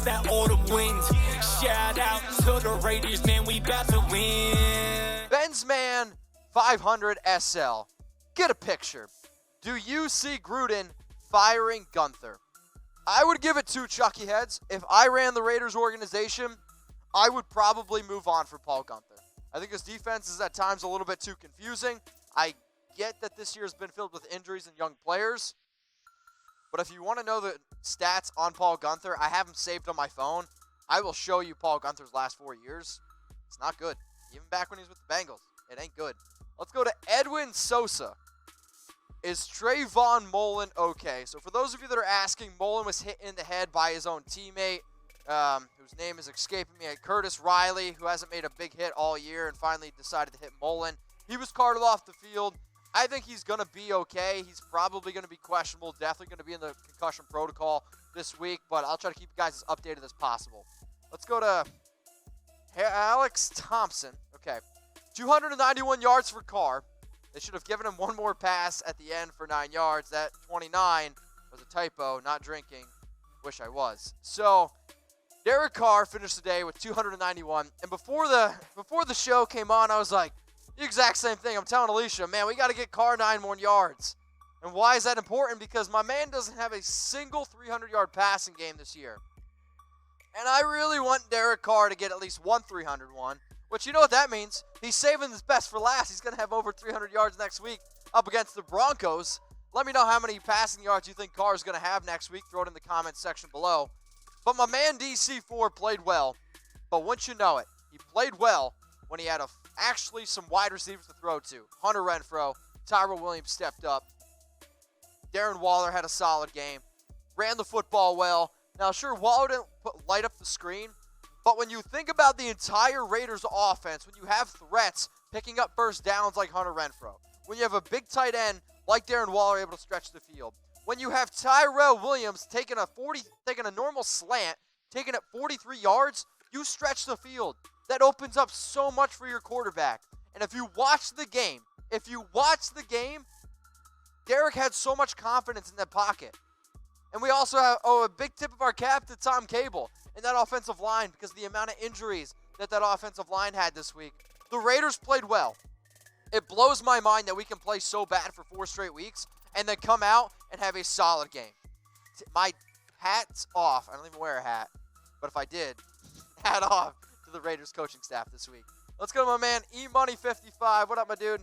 that autumn wind. Shout out to the Raiders, man, we about to win. Ben's Man 500 SL. Get a picture. Do you see Gruden firing Gunther? I would give it 2 Chucky heads. If I ran the Raiders organization, I would probably move on for Paul Gunther. I think his defense is at times a little bit too confusing. I get that this year has been filled with injuries and young players. But if you want to know the stats on Paul Gunther, I have them saved on my phone. I will show you Paul Gunther's last 4 years. It's not good. Even back when he was with the Bengals, it ain't good. Let's go to Edwin Sosa. Is Trayvon Mullen okay? So for those of you that are asking, Mullen was hit in the head by his own teammate, whose name is escaping me, Curtis Riley, who hasn't made a big hit all year and finally decided to hit Mullen. He was carted off the field. I think he's going to be okay. He's probably going to be questionable, definitely going to be in the concussion protocol this week, but I'll try to keep you guys as updated as possible. Let's go to Alex Thompson. Okay, 291 yards for Carr. They should have given him one more pass at the end for 9 yards. That 29 was a typo, not drinking. Wish I was. So, Derek Carr finished the day with 291. And before the show came on, I was like, the exact same thing. I'm telling Alicia, man, we got to get Carr 9 more yards. And why is that important? Because my man doesn't have a single 300-yard passing game this year. And I really want Derek Carr to get at least one 300 one. Which, you know what that means? He's saving his best for last. He's going to have over 300 yards next week up against the Broncos. Let me know how many passing yards you think Carr is going to have next week. Throw it in the comments section below. But my man DC4 played well. But once you know it, he played well when he had actually some wide receivers to throw to. Hunter Renfrow, Tyrell Williams stepped up. Darren Waller had a solid game. Ran the football well. Now, sure, Waller didn't light up the screen. But when you think about the entire Raiders offense, when you have threats picking up first downs like Hunter Renfrow, when you have a big tight end like Darren Waller able to stretch the field, when you have Tyrell Williams taking a normal slant, taking it 43 yards, you stretch the field. That opens up so much for your quarterback. And if you watch the game, Derek had so much confidence in that pocket. And we also have a big tip of our cap to Tom Cable in that offensive line because of the amount of injuries that offensive line had this week. The Raiders played well. It blows my mind that we can play so bad for 4 straight weeks and then come out and have a solid game. My hat's off. I don't even wear a hat. But if I did, hat off to the Raiders coaching staff this week. Let's go to my man eMoney55. What up, my dude?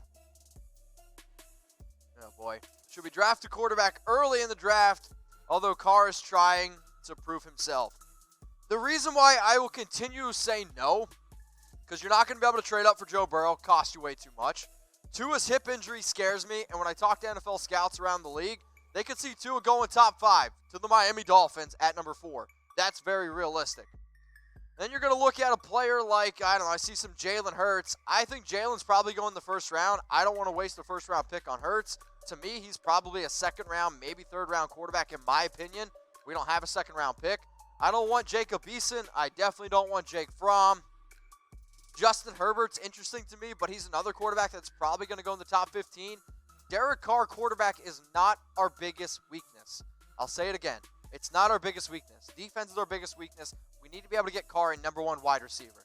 Oh, boy. Should we draft a quarterback early in the draft, although Carr is trying to prove himself? The reason why I will continue to say no, because you're not going to be able to trade up for Joe Burrow, cost you way too much. Tua's hip injury scares me, and when I talk to NFL scouts around the league, they could see Tua going top 5 to the Miami Dolphins at number 4. That's very realistic. Then you're going to look at a player like, I don't know, I see some Jalen Hurts. I think Jalen's probably going the first round. I don't want to waste a first-round pick on Hurts. To me, he's probably a second-round, maybe third-round quarterback in my opinion. We don't have a second-round pick. I don't want Jacob Eason. I definitely don't want Jake Fromm. Justin Herbert's interesting to me, but he's another quarterback that's probably going to go in the top 15. Derek Carr, quarterback, is not our biggest weakness. I'll say it again. It's not our biggest weakness. Defense is our biggest weakness. We need to be able to get Carr a number 1 wide receiver.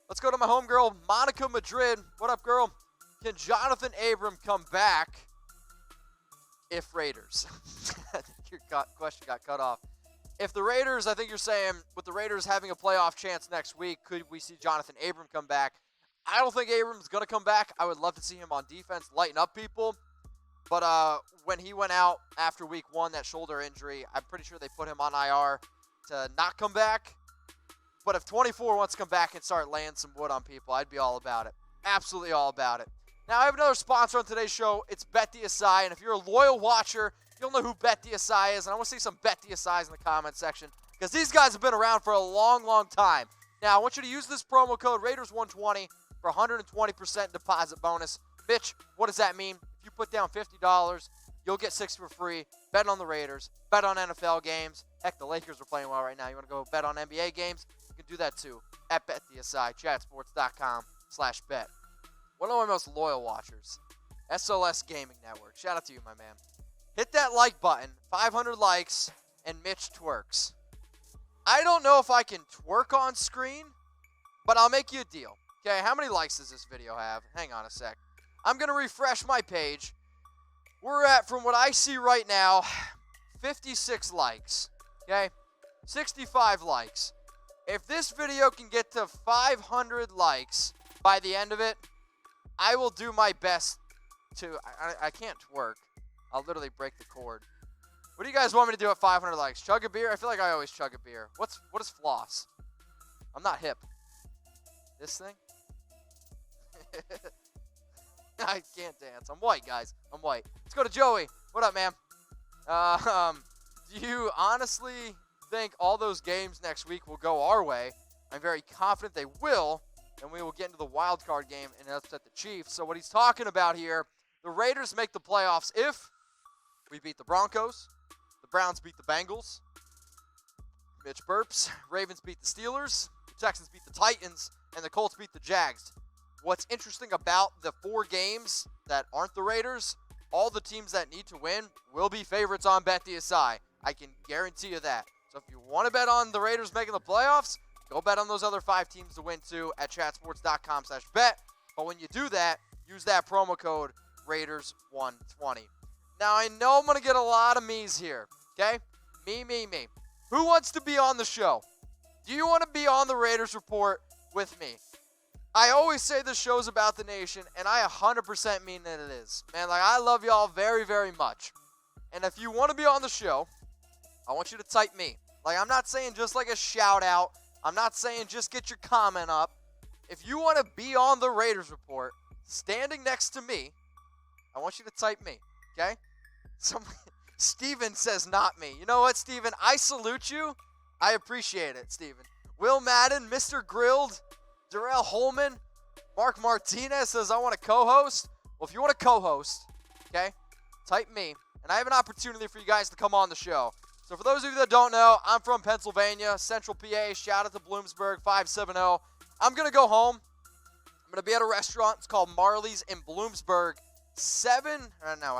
Let's go to my homegirl, Monica Madrid. What up, girl? Can Johnathan Abram come back if Raiders? I think your question got cut off. If the Raiders, I think you're saying, with the Raiders having a playoff chance next week, could we see Johnathan Abram come back? I don't think Abram's going to come back. I would love to see him on defense lighten up people. But when he went out after week 1, that shoulder injury, I'm pretty sure they put him on IR to not come back. But if 24 wants to come back and start laying some wood on people, I'd be all about it. Absolutely all about it. Now, I have another sponsor on today's show. It's BetDSI. And if you're a loyal watcher, you'll know who BetDSI is. And I want to see some BetDSIs in the comment section because these guys have been around for a long, long time. Now, I want you to use this promo code Raiders120 for 120% deposit bonus. Mitch, what does that mean? If you put down $50, you'll get 60 for free. Bet on the Raiders. Bet on NFL games. Heck, the Lakers are playing well right now. You want to go bet on NBA games? You can do that too at BetDSI, chatsports.com/bet. One of my most loyal watchers, SLS Gaming Network. Shout out to you, my man. Hit that like button, 500 likes, and Mitch twerks. I don't know if I can twerk on screen, but I'll make you a deal. Okay, how many likes does this video have? Hang on a sec. I'm going to refresh my page. We're at, from what I see right now, 56 likes. Okay, 65 likes. If this video can get to 500 likes by the end of it, I will do my best to... I can't twerk. I'll literally break the cord. What do you guys want me to do at 500 likes? Chug a beer? I feel like I always chug a beer. What is floss? I'm not hip. This thing? I can't dance. I'm white, guys. I'm white. Let's go to Joey. What up, man? Do you honestly think all those games next week will go our way? I'm very confident they will, and we will get into the wild card game and upset the Chiefs. So what he's talking about here, the Raiders make the playoffs if we beat the Broncos, the Browns beat the Bengals, Mitch burps, Ravens beat the Steelers, the Texans beat the Titans, and the Colts beat the Jags. What's interesting about the 4 games that aren't the Raiders, all the teams that need to win will be favorites on BetDSI. I can guarantee you that. So if you want to bet on the Raiders making the playoffs, go bet on those other 5 teams to win too at chatsports.com/bet. But when you do that, use that promo code Raiders120. Now, I know I'm going to get a lot of me's here, okay? Me. Who wants to be on the show? Do you want to be on the Raiders Report with me? I always say this show's about the nation, and I 100% mean that it is. Man, like, I love y'all very, very much. And if you want to be on the show, I want you to type me. Like, I'm not saying just like a shout out. I'm not saying just get your comment up. If you want to be on the Raiders Report, standing next to me, I want you to type me, okay? Steven says not me. You know what, Steven? I salute you. I appreciate it, Steven. Will Madden, Mr. Grilled, Darrell Holman, Mark Martinez says, I want to co-host. Well, if you want to co-host, okay, type me. And I have an opportunity for you guys to come on the show. So for those of you that don't know, I'm from Pennsylvania, Central PA. Shout out to Bloomsburg, 570. I'm going to go home. I'm going to be at a restaurant. It's called Marley's in Bloomsburg. I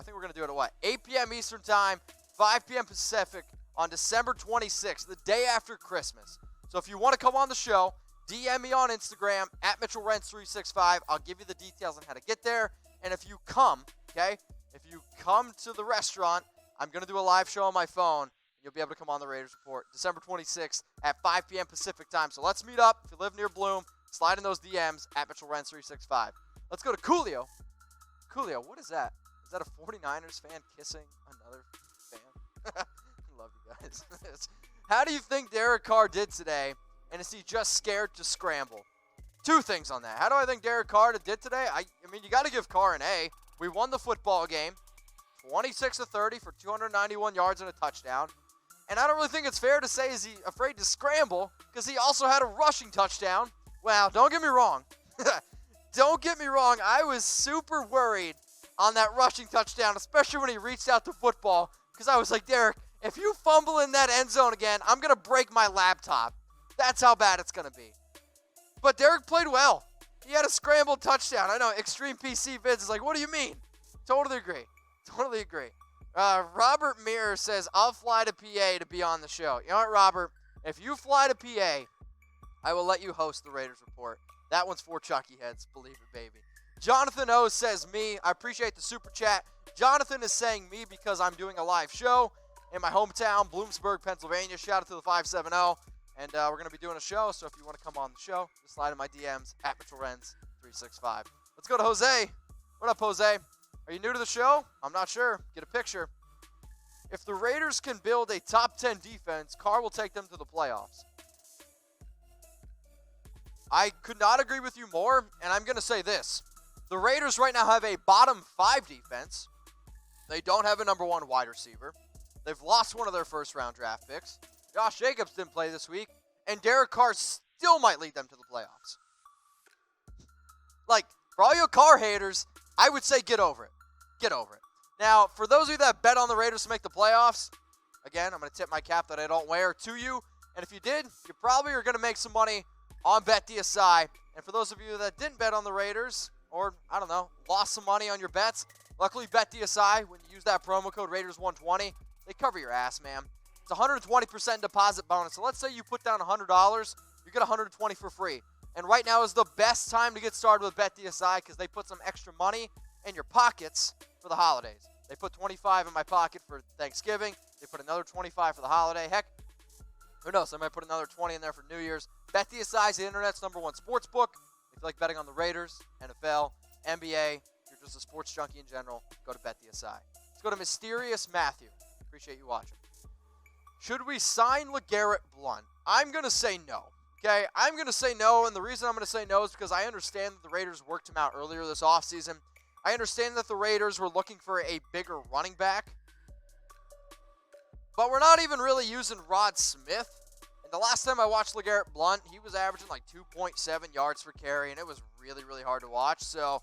think we're going to do it at 8 p.m. Eastern Time, 5 p.m. Pacific on December 26th, the day after Christmas. So if you want to come on the show, DM me on Instagram, at MitchellRenz365. I'll give you the details on how to get there. And if you come, okay, if you come to the restaurant, I'm going to do a live show on my phone. You'll be able to come on the Raiders Report December 26th at 5 p.m. Pacific Time. So let's meet up. If you live near Bloom, slide in those DMs at MitchellRenz365. Let's go to Coolio. Coolio, what is that? Is that a 49ers fan kissing another fan? Love you guys. How do you think Derek Carr did today? And is he just scared to scramble? 2 things on that. How do I think Derek Carr did today? I mean, you got to give Carr an A. We won the football game, 26-30 for 291 yards and a touchdown. And I don't really think it's fair to say is he afraid to scramble because he also had a rushing touchdown. Well, don't get me wrong. Don't get me wrong. I was super worried on that rushing touchdown, especially when he reached out to football because I was like, Derek, if you fumble in that end zone again, I'm going to break my laptop. That's how bad it's going to be. But Derek played well. He had a scrambled touchdown. I know, Extreme PC Vids is like, what do you mean? Totally agree. Totally agree. Robert Mirror says, I'll fly to PA to be on the show. You know what, Robert? If you fly to PA, I will let you host the Raiders Report. That one's for Chucky heads. Believe it, baby. Johnathan O says me. I appreciate the super chat. Johnathan is saying me because I'm doing a live show in my hometown, Bloomsburg, Pennsylvania. Shout out to the 570. And we're going to be doing a show, so if you want to come on the show, just slide in my DMs, at MitchellRenz365. Let's go to Jose. What up, Jose? Are you new to the show? I'm not sure. Get a picture. If the Raiders can build a top 10 defense, Carr will take them to the playoffs. I could not agree with you more, and I'm going to say this. The Raiders right now have a bottom 5 defense. They don't have a number 1 wide receiver. They've lost one of their first-round draft picks. Josh Jacobs didn't play this week, and Derek Carr still might lead them to the playoffs. Like, for all you Carr haters, I would say get over it. Get over it. Now, for those of you that bet on the Raiders to make the playoffs, again, I'm going to tip my cap that I don't wear to you. And if you did, you probably are going to make some money on BetDSI. And for those of you that didn't bet on the Raiders, or, I don't know, lost some money on your bets, luckily BetDSI, when you use that promo code Raiders120, they cover your ass, man. It's 120% deposit bonus. So let's say you put down $100, you get $120 for free. And right now is the best time to get started with BetDSI because they put some extra money in your pockets for the holidays. They put $25 in my pocket for Thanksgiving. They put another $25 for the holiday. Heck, who knows? I might put another $20 in there for New Year's. BetDSI is the internet's #1 sports book. If you like betting on the Raiders, NFL, NBA, if you're just a sports junkie in general, go to BetDSI. Let's go to Mysterious Matthew. Appreciate you watching. Should we sign LeGarrette Blount? I'm going to say no. Okay, I'm going to say no, and the reason I'm going to say no is because I understand that the Raiders worked him out earlier this offseason. I understand that the Raiders were looking for a bigger running back, but we're not even really using Rod Smith. And the last time I watched LeGarrette Blount, he was averaging like 2.7 yards per carry, and it was really, really hard to watch. So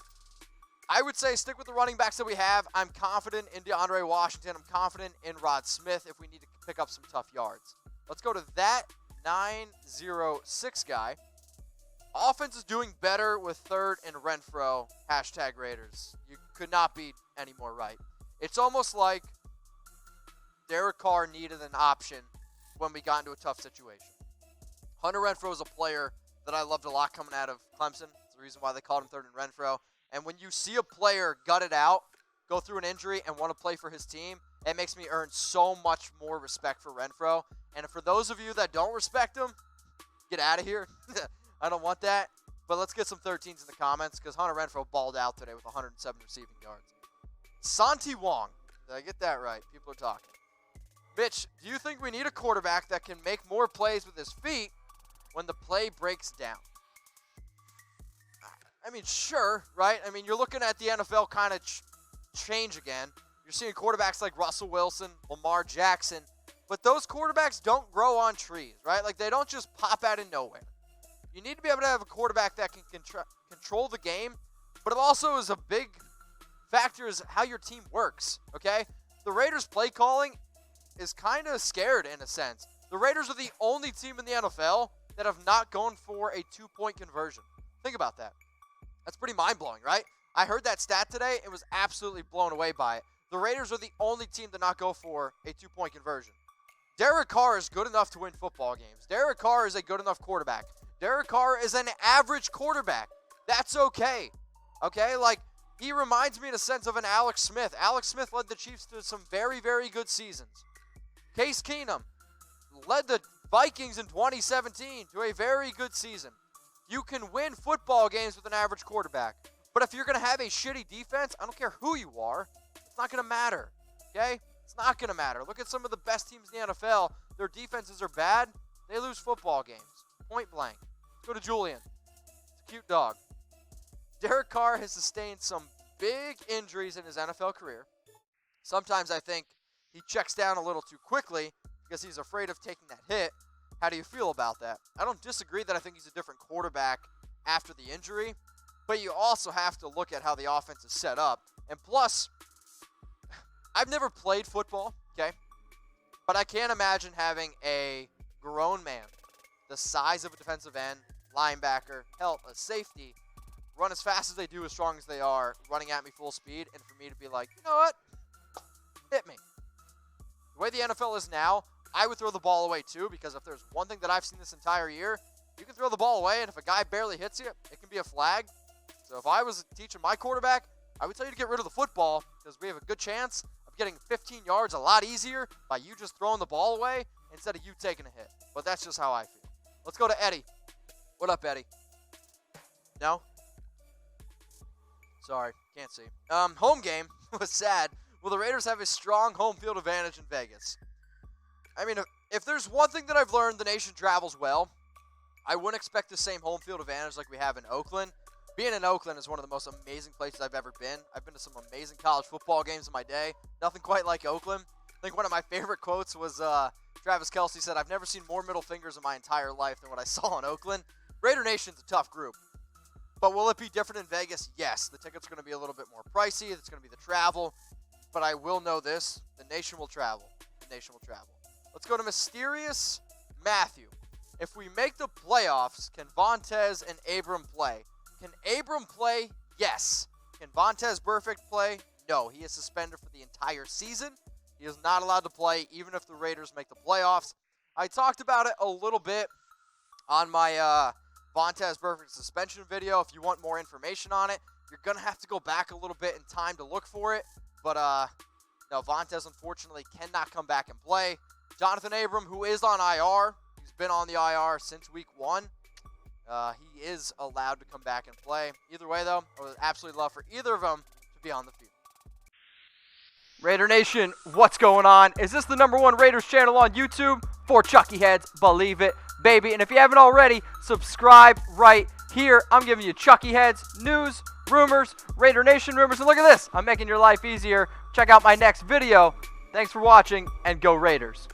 I would say stick with the running backs that we have. I'm confident in DeAndre Washington. I'm confident in Rod Smith if we need to pick up some tough yards. Let's go to that 906 guy. Offense is doing better with third and Renfro. Hashtag Raiders. You could not be any more right. It's almost like Derek Carr needed an option when we got into a tough situation. Hunter Renfro is a player that I loved a lot coming out of Clemson. It's the reason why they called him third and Renfro. And when you see a player gut it out, go through an injury, and want to play for his team, it makes me earn so much more respect for Renfro. And for those of you that don't respect him, get out of here. I don't want that. But let's get some 13s in the comments because Hunter Renfro balled out today with 107 receiving yards. Santi Wong. Did I get that right? People are talking. Mitch, do you think we need a quarterback that can make more plays with his feet when the play breaks down? I mean, sure, right? I mean, you're looking at the NFL kind of change again. You're seeing quarterbacks like Russell Wilson, Lamar Jackson, but those quarterbacks don't grow on trees, right? Like, they don't just pop out of nowhere. You need to be able to have a quarterback that can control the game, but it also is a big factor is how your team works, okay? The Raiders' play calling is kind of scared in a sense. The Raiders are the only team in the NFL that have not gone for a 2-point conversion. Think about that. That's pretty mind-blowing, right? I heard that stat today and was absolutely blown away by it. The Raiders are the only team to not go for a 2-point conversion. Derek Carr is good enough to win football games. Derek Carr is a good enough quarterback. Derek Carr is an average quarterback. That's okay. Okay? Like, he reminds me in a sense of an Alex Smith. Alex Smith led the Chiefs to some very, very good seasons. Case Keenum led the Vikings in 2017 to a very good season. You can win football games with an average quarterback. But if you're going to have a shitty defense, I don't care who you are, it's not going to matter. Okay? It's not going to matter. Look at some of the best teams in the NFL. Their defenses are bad. They lose football games. Point blank. Let's go to Julian. It's a cute dog. Derek Carr has sustained some big injuries in his NFL career. Sometimes I think he checks down a little too quickly because he's afraid of taking that hit. How do you feel about that? I don't disagree that I think he's a different quarterback after the injury, but you also have to look at how the offense is set up. And plus, I've never played football, okay? But I can't imagine having a grown man the size of a defensive end, linebacker, hell, a safety, run as fast as they do, as strong as they are, running at me full speed, and for me to be like, you know what? Hit me. The way the NFL is now, I would throw the ball away too, because if there's one thing that I've seen this entire year, you can throw the ball away, and if a guy barely hits you, it can be a flag. So if I was teaching my quarterback, I would tell you to get rid of the football, because we have a good chance of getting 15 yards a lot easier by you just throwing the ball away instead of you taking a hit. But that's just how I feel. Let's go to Eddie. What up, Eddie? No? Sorry, can't see. Home game was sad. Will the Raiders have a strong home field advantage in Vegas? I mean, if there's one thing that I've learned, the nation travels well. I wouldn't expect the same home field advantage like we have in Oakland. Being in Oakland is one of the most amazing places I've ever been. I've been to some amazing college football games in my day. Nothing quite like Oakland. I think one of my favorite quotes was Travis Kelce said, "I've never seen more middle fingers in my entire life than what I saw in Oakland." Raider Nation's a tough group. But will it be different in Vegas? Yes. The tickets are going to be a little bit more pricey. It's going to be the travel. But I will know this. The nation will travel. The nation will travel. Let's go to Mysterious Matthew. If we make the playoffs, can Vontaze and Abram play? Can Abram play? Yes. Can Vontaze Burfict play? No. He is suspended for the entire season. He is not allowed to play even if the Raiders make the playoffs. I talked about it a little bit on my Vontaze Burfict suspension video. If you want more information on it, you're going to have to go back a little bit in time to look for it. But no, Vontaze unfortunately cannot come back and play. Johnathan Abram, who is on IR, he's been on the IR since week 1. He is allowed to come back and play. Either way, though, I would absolutely love for either of them to be on the field. Raider Nation, what's going on? Is this the #1 Raiders channel on YouTube? For Chucky Heads, believe it, baby. And if you haven't already, subscribe right here. I'm giving you Chucky Heads news, rumors, Raider Nation rumors. And look at this, I'm making your life easier. Check out my next video. Thanks for watching, and go Raiders.